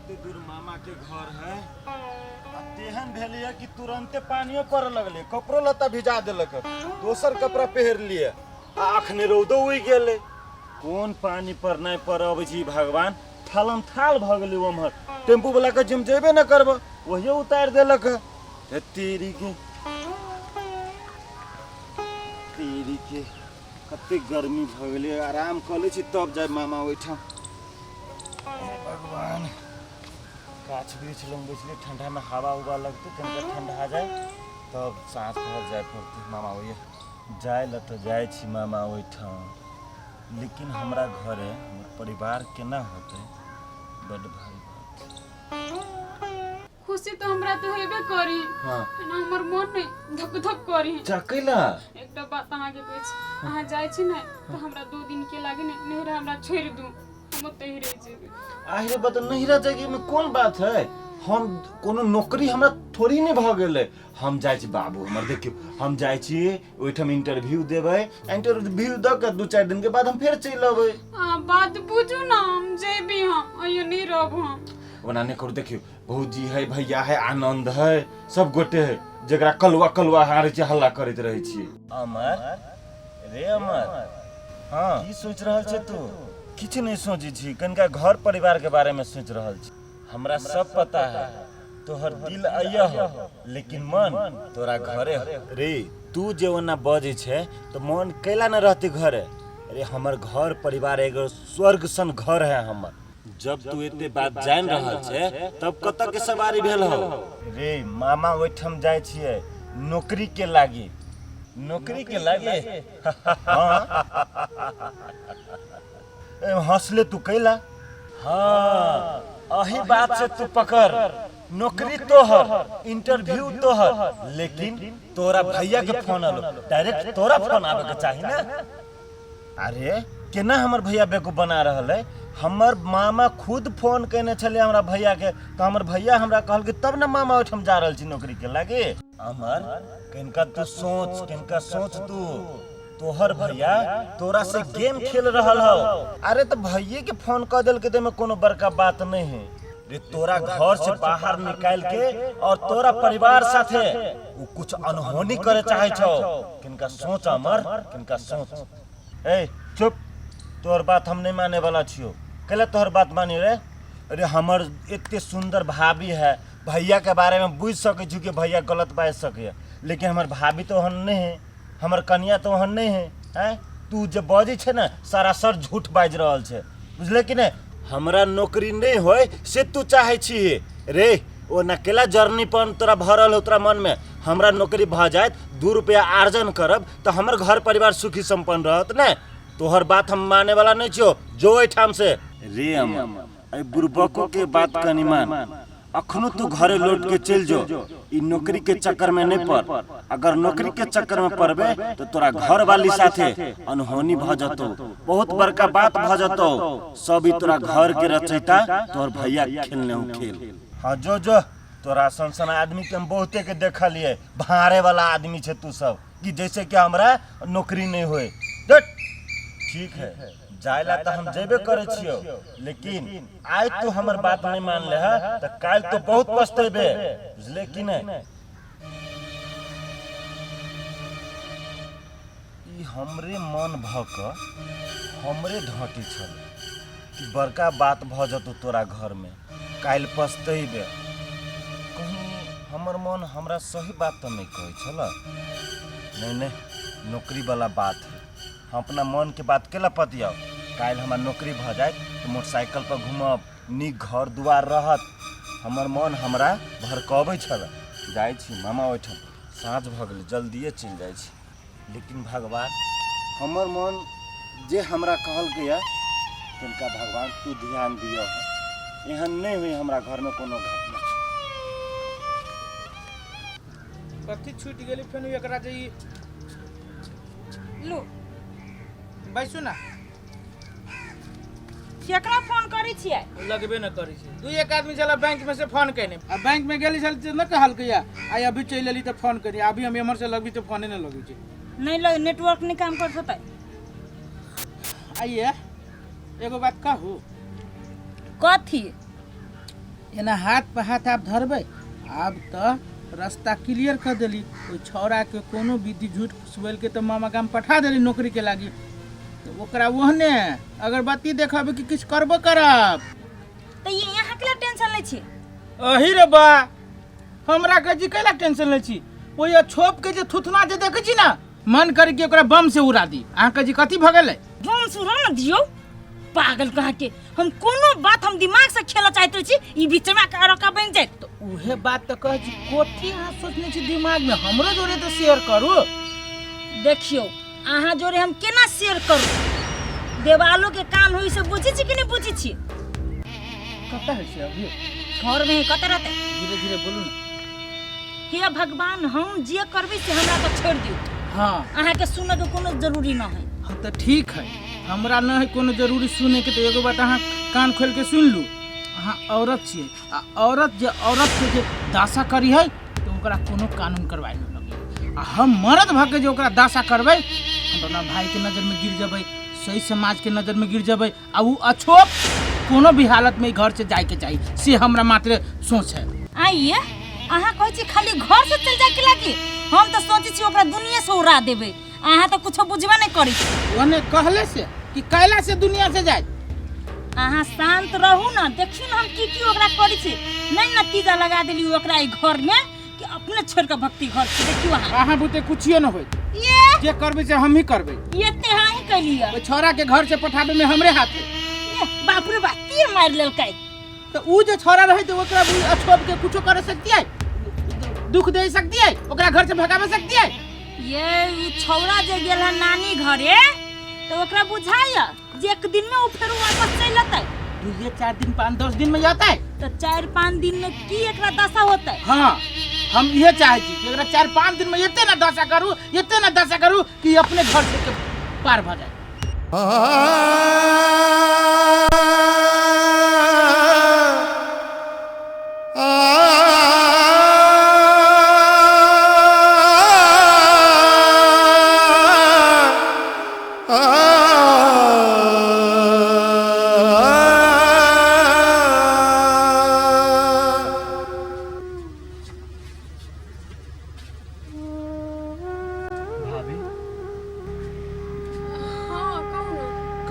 इतने दूर मामा के घर है तेहन भेलिए कि तुरंते पानियो पड़ लगले कपड़ो लत्ता भिजा देलक दोसर कपड़ा पहर लिए अखने रौदो उइ गेले कौन पानी पर नहीं पड़ब जी भगवान थालम थाल भ गेलै ओम्हर टेम्पू वाला के जिम जेबे न करब वही उतार देलक तेरी के कते गर्मी भ गेलै आराम क लै छी तब जाय मामा ओइठाम भगवान गाछ वृक्ष लग बैठले ठंडा में हवा उवा लगते तनिका ठंडा आ जाए तब सांस भर जाए पड़ते मामा ओए जाए ल तो जाए छी मामा ओइठाम लेकिन हमरा घरे हमर परिवार केना होते बड़ भारी बात खुशी तो हमरा तो हेबे करी हां ना हमर मन में धक धक करी चकैला एकटा बात अहाँ के कहै छी अहाँ जाय छी ने तो हमरा 2 दिन के लागे ने नहिरा हमरा छोड़ दू हम ओतहि रह जेबे आहिरे बत नहिरा जगह में कौन बात है हम कोनो नौकरी हमरा थोड़ी नहीं भ गेले हम जाय छी बाबू हमर देखियो हम जाय छी ओइठम इंटरव्यू देबै इंटरव्यू द के 2-4 दिन के बाद हम फिर चल अबै हां बात बुझू ना हम जेबी हम अयो नहीं रहब हम ओना नहीं करू देखियो भौजी है भैया है आनंद है सब गोटे है जकरा कलवा हारे छी हल्ला करैत रहै छी अमर रे अमर हां की सोच रहल छै तू किछ नहीं सोची छी कनका घर परिवार के बारे में सोच रहल छी हमरा सब पता है तोहर दिल अइया हो लेकिन मन तोरा घरे हो रे तू जे ओना बजे छे तो मन कैला न रहती घरे अरे हमर घर परिवार एगो स्वर्ग सन घर है हमर जब तू एते बात जान रहल छे तब कत के सवारी भेल हो रे मामा ओइठम जाय छिए नौकरी के लागी हां हंसले तू कैला हाँ अही बात से तू पकड़ नौकरी तोहर इंटरव्यू तोहर लेकिन तोरा भैया के फोन आलो डायरेक्ट तोरा फोन आवे के चाहिए ना अरे केना हमर भैया बेकूफ बना रहल है हमर मामा खुद फोन कैने छले हमरा भैया के तो हमर भैया हमरा कहल कि तब ना मामा ओठम जा रहल छी नौकरी के लागे अमर किनका सोच तू तोहर भैया तोरा से गेम खेल रहल हो अरे तो भैये के फोन कर दिल के में कोनो बड़का बात नहीं है रे तोरा घर से बाहर निकाल के और तोरा परिवार साथे वो कुछ अनहोनी करे चाहे छो किनका सोच अमर किनका सोच ए चुप तोहर बात हम नहीं माने वाला छियो कैला तोहर बात मानी रे अरे हमर इतने सुंदर भाभी है भैया के बारे में बुझ सके छु कि भैया गलत बाज सके लेकिन हमर भाभी तो हम नहीं है हमर कन्या तो हम नहीं है हैं तू जे बजे छे ना सरासर झूठ बाज रहल छे बुझले कि नहीं हमरा नौकरी नहीं होय से तू चाहे छी रे ओ नकेला जर्नी पर तोरा भरल हो तोरा मन में हमरा नौकरी भ जाए 2 रुपया आर्जन करब तो हमर घर परिवार सुखी संपन्न रहत ने तोहर बात हम माने वाला नहीं छियो जो एठाम से रे अमर ए बुरबको के बात कनी मान अखनो तू घरे लौट के चल जो ई नौकरी के चक्कर में नहीं पड़ अगर नौकरी के चक्कर में पड़बे तो तोरा घर वाली साथे अनहोनी भ जतो बहुत बड़का बात भ जतो सब ई तोरा घर के रचैता तोर भैया खेलने हो खेल हां जो तोरा संसन आदमी के हम बहुते के देखा लिए भारे वाला आदमी छे तू सब कि जैसे कि हमरा नौकरी नहीं होए ठीक है जायला तो हम जेबे करे छियो लेकिन आज तो हमर बात नहीं मान ले है तो काल तो बहुत पछतेबे बुझले कि नहीं ई हमरे मन भक हमरे ढांटी छल कि बड़का बात भ जतो तोरा घर में काल पछतेबे कहीं हमर मन हमरा सही बात तो नहीं कहै छल नहीं नौकरी वाला बात है हम अपना मन के बात केला पतियाओ काल हमार नौकरी भ जाए तो मोटरसाइकिल पर घूमब नीक घर दुआर रहत हमर मन हमरा भड़काबै छल जाय छी मामा ओठम साँझ भ गेल जल्दिए चल जाय छी लेकिन भगवान हमर मन जे हमरा कहल गया तिनका भगवान तू ध्यान दियो एहन नहीं हुई हमरा घर में कोनो घटना कथी छूट गेली फेन एकरा जे लो बैसु ना केकरा फोन करी छियै लगबे न करी छै दू एक आदमी चला बैंक में से फोन कैने आ बैंक में गेली चल न कहल किया आई अभी चल एली त फोन करी अभी हम एमर से लगबी त फोने न लगी छै नहीं लग नेटवर्क नहीं काम करत होतै आइए एगो बात कहू कथी एना हाथ पे हाथ आप धरबै आब तो रास्ता क्लियर कर देली। ओइ छौड़ा के कोनो विधि झूठ फुसबैल के तो मामा गाम पठा देली नौकरी के लागी। तो ओकरा ओहने अगरबत्ती देखाबे कि किछु करबो करब। तो ये यहाँ के टेंशन ले छी। अही रे बा हमरा के जी कैला टेंशन ले छी। ओइ छोप के जे थुथना जे देखै छी ना मन कर के ओकरा बम से उड़ा दी। अहाँ के जी कथी भ गेलै? बम सुरा न दियो पागल कहा के। हम कोनो बात हम दिमाग से खेला चाहते छी ई बीच में का बन जाए। तो उहे बात तो कह छी कोठी अहाँ सोचने छी दिमाग में हमरो जोरे तो शेयर करू। देखियो अहाँ जोरे हम केना शेयर करू। देवालो के कान होई से बुझी छी कि नहीं बुझी छी? कत है से अभी घर में कत रहते? धीरे धीरे बोलू ना। हे भगवान हम जे करबे से हमरा तो छोड़ दियो। हाँ अहाँ के सुने के कोनो जरूरी न है। हाँ तो ठीक है हमरा न है कोनो जरूरी सुने के। तो एगो बात अहाँ कान खोल के सुन लू। अहाँ औरत छियै आ औरत जे औरत के जे दासा करी है तो ओकरा कोनो कानून करवाई न लगे। आ हम मर्द भ के जे ओकरा दासा करबै हम तो ना भाई के नजर में गिर जबै, सही समाज के नजर में गिर जबै। आ उ अछोप कोनो भी हालत में घर से जाए के चाहिए से हमरा मात्र सोच है। आइए अहाँ कहै छी खाली घर से चल जाए के लागी। हम तो सोचै छी ओकरा दुनिया से उड़ा देबै। अहाँ तो कुछो बुझबे नहीं करै छी। ओने कहले से कि कैला से दुनिया से जाए। अहाँ शांत रहू ना। देखियो ना हम की ओकरा करै छी। नहीं नतीजा लगा देली ओकरा ई घर में कि अपने छोड़ के भक्ति घर से। देखियो अहाँ बुते कुछियो न होय। ये जे करबै से हम ही करबै। ये ते हाँ ही कलिया। ओ छोरा के घर से पठाबे में हमरे हाथ है। बाप रे बाप तीर मार लेलकै। तो उ जे छोरा रहे तो ओकरा अछोप के कुछो कर सकती है, दुख दे सकती है, ओकरा घर से भगावे सकती है। ये उ छौरा जे गेल है नानी घरे तो ओकरा बुझाया जे एक दिन में उ फेर वापस चल अतै। 2-4 दिन 5-10 दिन में जाता है। तो 4-5 दिन में की एकरा दशा होतै? हाँ हम ये चाहे छी कि एकरा 4-5 दिन में एते ना दशा करू, एते ना दशा करू कि अपने घर से पार भ जाए।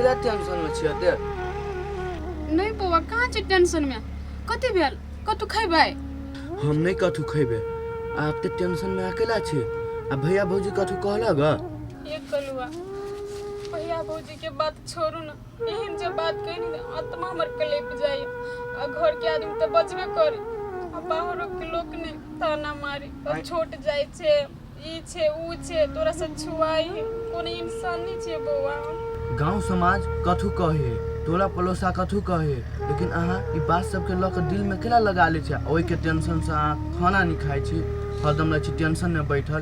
क्या टेंशन में छियै दे? नहीं बौआ कहाँ छी टेंशन में? कथी भेल? कतु खैबै? हम नहीं कथू खेबे। आप ते टेंशन में अकेला छी। आ भैया भौजी कथू कहला ग? ये कलुआ भैया भौजी के बात छोड़ू ना। एहन जे बात कही ना आत्मा हमर कलेप जाए। आ घर के आदमी तो बचबे करे आ बाहरों के लोग ने ताना मारे और छोट जाए छे ई छे ऊ छे तोरा से छुआई कोनो इंसान नहीं छे बौआ। गांव समाज कथू कहे, टोला पड़ोसा कथू कहे, लेकिन अहाँ ई बात सबके लऽ के दिल में केला लगा ले छी। ओइ के टेंशन से अहाँ खाना नहीं खाइ छी, हरदम रह छी टेंशन में बैठल।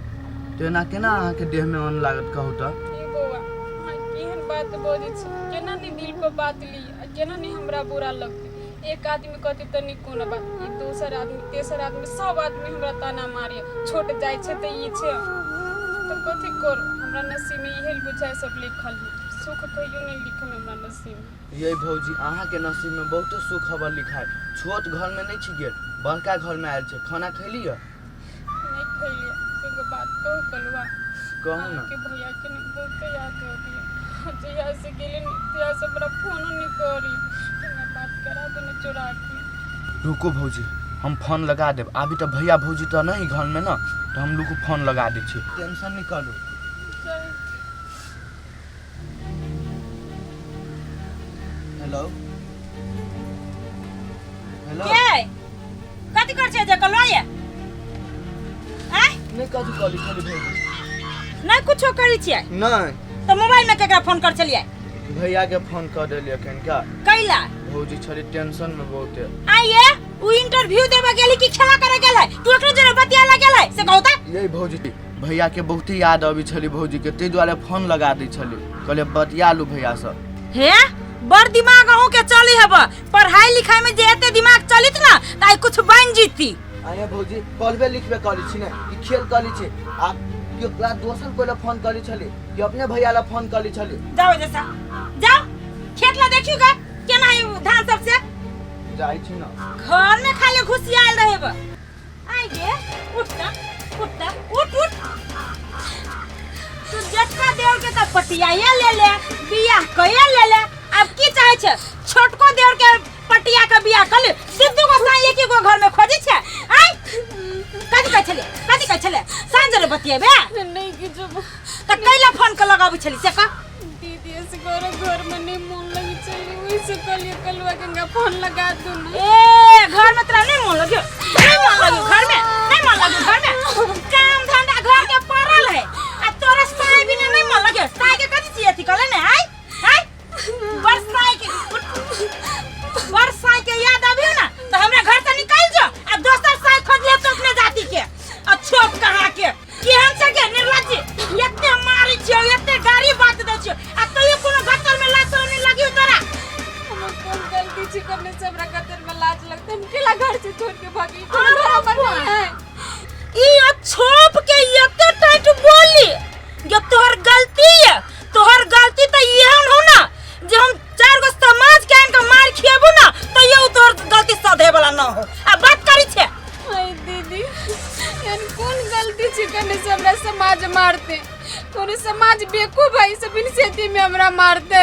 तो एना केना अहाँ के देह में अन्न लागत कहू त? ई बौआ हां केहन बात बोलै छी, केना नहीं दिल पे बात ली, केना नहीं हमरा बुरा लगते। एक आदमी कहते तो नहीं कोनो बात, ई दूसर आदमी तेसर आदमी सब आदमी हमरा ताना मारिए छोट जाय छे त ई छे तो कथि करू। हमरा नसीब में इहे बुझाय सब लिखल है, सुख कहियो नहीं लिखल हमरा नसीब में। ये भौजी अहाँ के नसीब में बहुत सुख खबर लिखाय। छोट घर में नहीं छी गेल, बड़का घर में आयल छे। खाना खैली है? नहीं खैलिए। एगो बात कहू कलवा, कहू ना। के भैया के नहीं बहुत याद होती है। जहिया से गेले नहीं तहिया से हमरा फोन नहीं करी कि मैं बात करा देने चुरा के। रुको भौजी हम फोन लगा देब। अभी तो भैया भौजी तो नहीं घर में ना, तो हम लोग को फोन लगा दे छी। टेंशन नहीं करू। हेलो हेलो के कथि कर छै जे कलवाए? आ नहीं कथी कहली खाली भौजी? नहीं कुछो करी छियै नहीं तो मोबाइल में केकरा फोन कर छलियै? भैया के फोन कर देलिए कन का कैला? भौजी छली टेंशन में बहुत है। आइए उ इंटरव्यू देबे गेली कि खेला करे गेलै? तू एकरा जरे बतियाला गेलै से कहू त? यही भौजी भैया के बहुत ही याद आबी छली भौजी के, ते द्वारे फोन लगा दी छली। कहले बतिया लू भैया से। हे बड़ दिमाग अहू के चली हब। पढ़ाई लिखाई में जे एते दिमाग चलित ना ताई कुछ बन जीती। आये भौजी पढ़बे लिखबे करी छी ने, ई खेल करी छी। आप क्यों क्लास दोसर कोला फोन करी छली कि अपने भैया ला फोन करी छली? जाओ जैसा जाओ खेत ला देखियो गा केना है धान सब से। जाई छी ना घर में खाली घुसियाल रहे बा आई गे उठ ना उठ तू जटका देव के त पटियाया ले बियाह कइया ले अब की चाहे छ छोटको देव के पटिया के बियाह कर ले सिद्धू को साई एक गो घर में खोजी छ आई कथि कह छले सांझ रे बतिएबे नहीं कि जो त कैला फोन के लगाबू छली से का दीदी से घर में नहीं मन लगी चली वही से कलवा गंगा फोन लगा दूं ना ए घर में तेरा नहीं मन लगे घर में काम धंधा घर के पड़ल है आ तोरा साई भी नहीं मन लगे साई के कथि चाहिए थी कहले ने आई बरसाई के याद आबियो ना तो हमरा घर से निकल जा आ दोसर साई खोज ले तो अपने जाति के आ छोप कहा के केहन से के निर्लज्ज एते मारी छियो एते गाड़ी बात दे छियो आ तइयो कोनो गत्तर में लाज नहीं लगी तोरा हम कौन गलती छी करने से हमरा कतर में लाज लगता है केला घर से छोड़ के भागी घर पर नहीं है ई छोप के एते टाइट बोली जो तोहर गलती है तोहर गलती तो एहन हो ना जे हम चार गो समाज के इनका मार खियाबू ना तो ये तोहर गलती सधे वाला ना हो आ बात करी छे हाय दीदी यानी कौन गलती छी करने से हमरा समाज मारते पूरे समाज बेवकूफ भाई सब इन सेती में हमरा मारते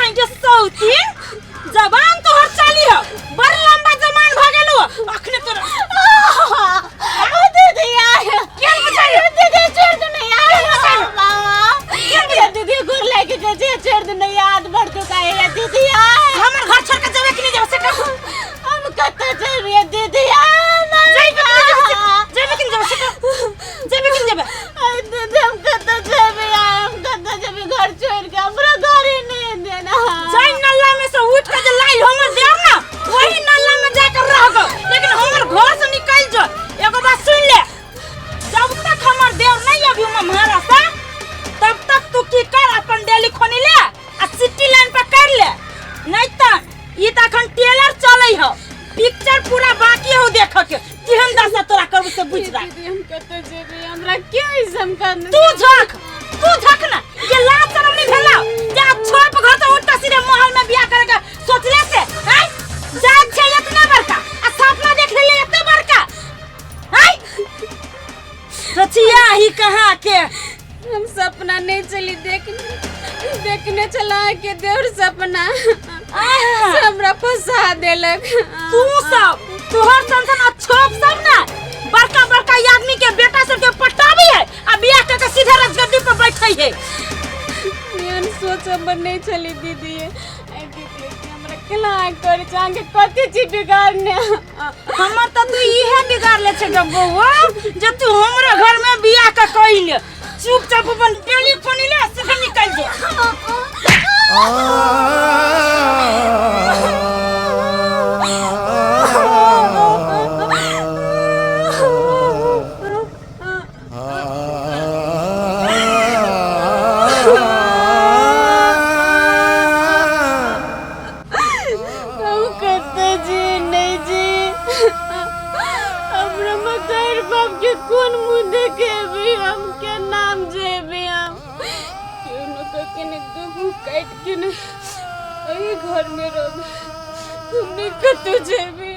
आई जे सौतीन जबान तोहर चाली हो बड़ लंबा जबान भ गेलो अखने तोरा दीदी आए क्या बचाई दीदी छोड़ दे नहीं आए दीदी गुर लेके जे छोड़ दे नहीं याद बढ़ चुका है दीदी आए हमर घर छोड़ के जावे कि नहीं जावे से कह हम कत्ते चलिए दीदी आए जेबे कि जावे से कह जेबे कि जावे दीदी हम कत्ते जेबे हम कत्ते जेबे घर छोड़ के हमरा घर ही नहीं देना जाई नल्ला में से उठ के जे लाई हमर देव ना वही नल्ला में जाकर रहगो लेकिन हमर घर से निकल जा एगो बात सुन ले जब तक हमर देव नहीं अभी महाराजा तब तक तू की कर अपन डेली खोनी ले आ सिटी लाइन पर कर ले नहीं त ई त अखन टेलर चलै हो पिक्चर पूरा बाकी हो देख के केहन दशा तोरा करू से बुझ रहा दीदी हम कत्ते जेबे हमरा क्या इज्जत करने तू झक ना ये लाज शरम नहीं भेला जा छोप घर तो उल्टा सीधे महल में बियाह करे के सोचले से हैं जाग छै इतना बड़का आ सपना देख ले इतना बड़का हैं रचिया ही कहा के हम सपना नहीं चली देखने चला के देवर सपना से हमरा फंसा देलक तू सब तोहर संसन छोप सब ना बड़का आदमी के बेटा सब के पटावी है आ बियाह के सीधा राजगद्दी पर बैठई है यान सोच हमर नहीं चली दीदी आई दीदी हमरा केला कर चांगे कथि चीज बिगाड़ने हमर त तू इहे बिगाड़ ले छै बउआ जे तू हमरा घर में बियाह का कइले चुपचाप अपन टेलीफोन ले सीधे निकल जा कौन मुंह देखे भी हम के नाम जेबे हम क्यों न कने दुगु काट के न घर में रह हमने कतो जेबे